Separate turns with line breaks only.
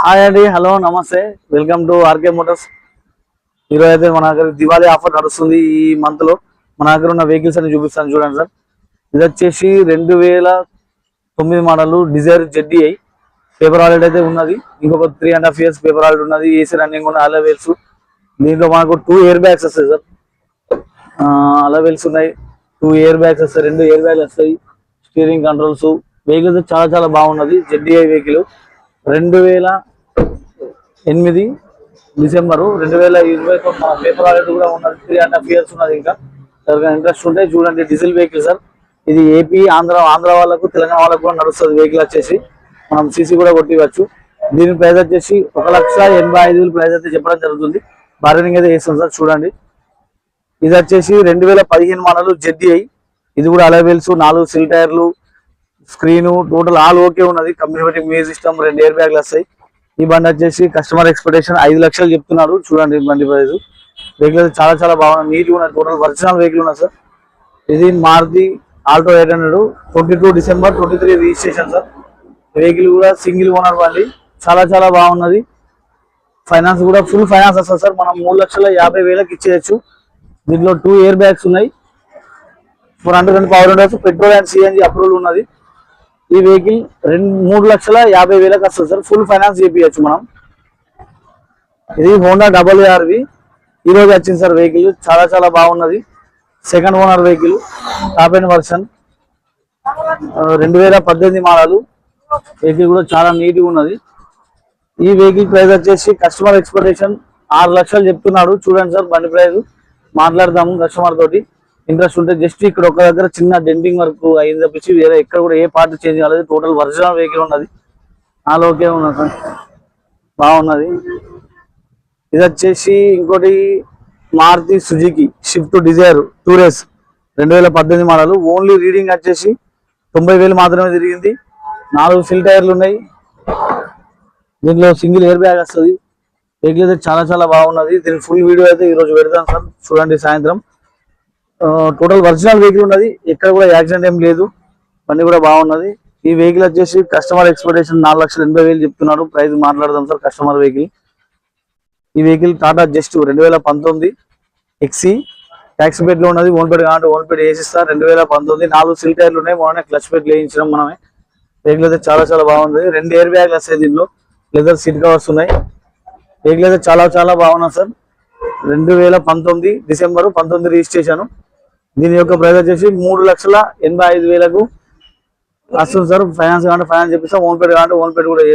Hi అండి, hello నమస్తే, welcome to RK Motors. ఈరోజు అయితే మన దగ్గర దివాళీ ఆఫర్ నడుస్తుంది. ఈ మంత్ లో మన దగ్గర ఉన్న వెహికల్స్ అని చూపిస్తాను చూడండి సార్. ఇది వచ్చేసి 2009 model Dzire ZDI paper already అయితే ఉన్నది. ఇంకొక 3.5 years పేపర్ ఆల్రెడీ ఉన్నది. ఏసీ రన్నింగ్ ఉన్న అలవేల్స్. దీంట్లో మనకు 2 ఎయిర్ బ్యాగ్స్ వస్తాయి సార్. అలవేల్స్ ఉన్నాయి, 2 ఎయిర్ బ్యాగ్స్ వస్తాయి, 2 ఎయిర్ బ్యాగ్లు వస్తాయి, స్టీరింగ్ కంట్రోల్స్. వెహికల్ చాలా చాలా బాగున్నది. ZDI vehicle 2008 December 2029 paper already కూడా ఉన్నది. 3.5 years ఉన్నది. ఇంకా ఎవరికైనా ఇంట్రెస్ట్ ఉంటే చూడండి. డీజిల్ వెహికల్ సార్ ఇది. ఏపీ ఆంధ్ర వాళ్ళకు తెలంగాణ వాళ్ళకు కూడా నడుస్తుంది. వెహికల్ వచ్చేసి మనం సీసీ కూడా కొట్టివచ్చు. దీని ప్రైస్ వచ్చేసి 1,85,000 ప్రైస్ అయితే చెప్పడం జరుగుతుంది. బార్గెనింగ్ అయితే చేస్తాం సార్. చూడండి, ఇది వచ్చేసి 2015 మోడల్ ZDI. ఇది కూడా అలవేల్స్, 4 సిల్ టైర్లు, స్క్రీన్ టోటల్ ఆల్ ఓకే ఉన్నది. కంపెనీ మ్యూజిక్ సిస్టమ్, 2 ఎయిర్ బ్యాగ్లు వస్తాయి. ఈ బండి వచ్చేసి కస్టమర్ ఎక్స్పెక్టేషన్ 5 లక్షలు చెప్తున్నారు. చూడండి బండి ప్రైస్. వెహికల్ చాలా చాలా బాగుంది, నీట్గా ఉన్నది. టోటల్ ఒరిజినల్ వెహికల్ ఉన్నది సార్. ఇది Maruti Alto 800 22 December 23 registration sir. Vehicle కూడా సింగిల్ ఓనర్ బండి, చాలా చాలా బాగున్నది. ఫైనాన్స్ కూడా ఫుల్ ఫైనాన్స్ వస్తుంది సార్. మనం 3,50,000 ఇచ్చేయచ్చు. దీంట్లో 2 ఎయిర్ బ్యాగ్స్ ఉన్నాయి, 400 power Windows, petrol and CNG approval ఉన్నది. ఈ వెహికల్ 3,50,000 వస్తుంది సార్. ఫుల్ ఫైనాన్స్ చేపించచ్చు మనం. ఇది హోండా WRV ఈ రోజు వచ్చింది సార్. వెహికల్ చాలా చాలా బాగున్నది. Second owner vehicle, top end version, 2018 model. Vehicle కూడా చాలా నీట్గా ఉన్నది. ఈ వెహికల్ ప్రైస్ వచ్చేసి కస్టమర్ ఎక్స్పెక్టేషన్ 6 లక్షలు చెప్తున్నాడు. చూడండి సార్ బండి ప్రైస్. మాట్లాడదాము కస్టమర్ తోటి. ఇంట్రెస్ట్ ఉంటే జస్ట్ ఇక్కడ ఒక దగ్గర చిన్న డెంటింగ్ వర్క్ అయింది తప్పించి వేరే ఎక్కడ కూడా ఏ పార్ట్ చేంజ్ కాలేదు. టోటల్ ఒరిజినల్ వెహికల్ ఉన్నది. నాలో ఓకే ఉన్నది సార్, బాగున్నది. ఇది వచ్చేసి ఇంకోటి Maruti Suzuki Swift Dzire tour S 2018 model. Only reading వచ్చేసి 90,000 మాత్రమే తిరిగింది. 4 సిల్ టైర్లు ఉన్నాయి. దీంట్లో సింగిల్ ఎయిర్ బ్యాగ్ వస్తుంది. వెహికల్ అయితే చాలా చాలా బాగున్నది. దీని ఫుల్ వీడియో అయితే ఈరోజు పెడతాను సార్. చూడండి సాయంత్రం. టోటల్ ఒరిజినల్ వెహికల్ ఉన్నది. ఎక్కడ కూడా యాక్సిడెంట్ ఏం లేదు. బండి కూడా బాగున్నది. ఈ వెహికల్ వచ్చేసి కస్టమర్ ఎక్స్పెక్టేషన్ 4,80,000 చెప్తున్నాడు. ప్రైస్ మాట్లాడదాం సార్. Customer vehicle. ఈ vehicle Tata just 2019 XE taxi plate లో ఉన్నది. ఓన్ పేట్ కావాలంటే ఓన్ పేట్ వేసిస్తారు. 2019 4 సిల్ టైర్లు ఉన్నాయి. మొన్న క్లచ్ పేట్ వేయించడం మనమే. వెహికల్ అయితే చాలా చాలా బాగుంది. 2 ఎయిర్ బ్యాగ్లు వస్తాయి. దీంట్లో లెదర్ సీట్ కవర్స్ ఉన్నాయి. వెహికల్ అయితే చాలా చాలా బాగున్నాయి సార్. 2019 December 19 registration. దీని యొక్క ప్రైస్ వచ్చేసి 3,85,000 వస్తుంది సార్. ఫైనాన్స్ కావాలంటే ఫైనాన్స్ చెప్పిస్తాం. ఓన్ పేట్ కావాలంటే ఓన్ పేట్ కూడా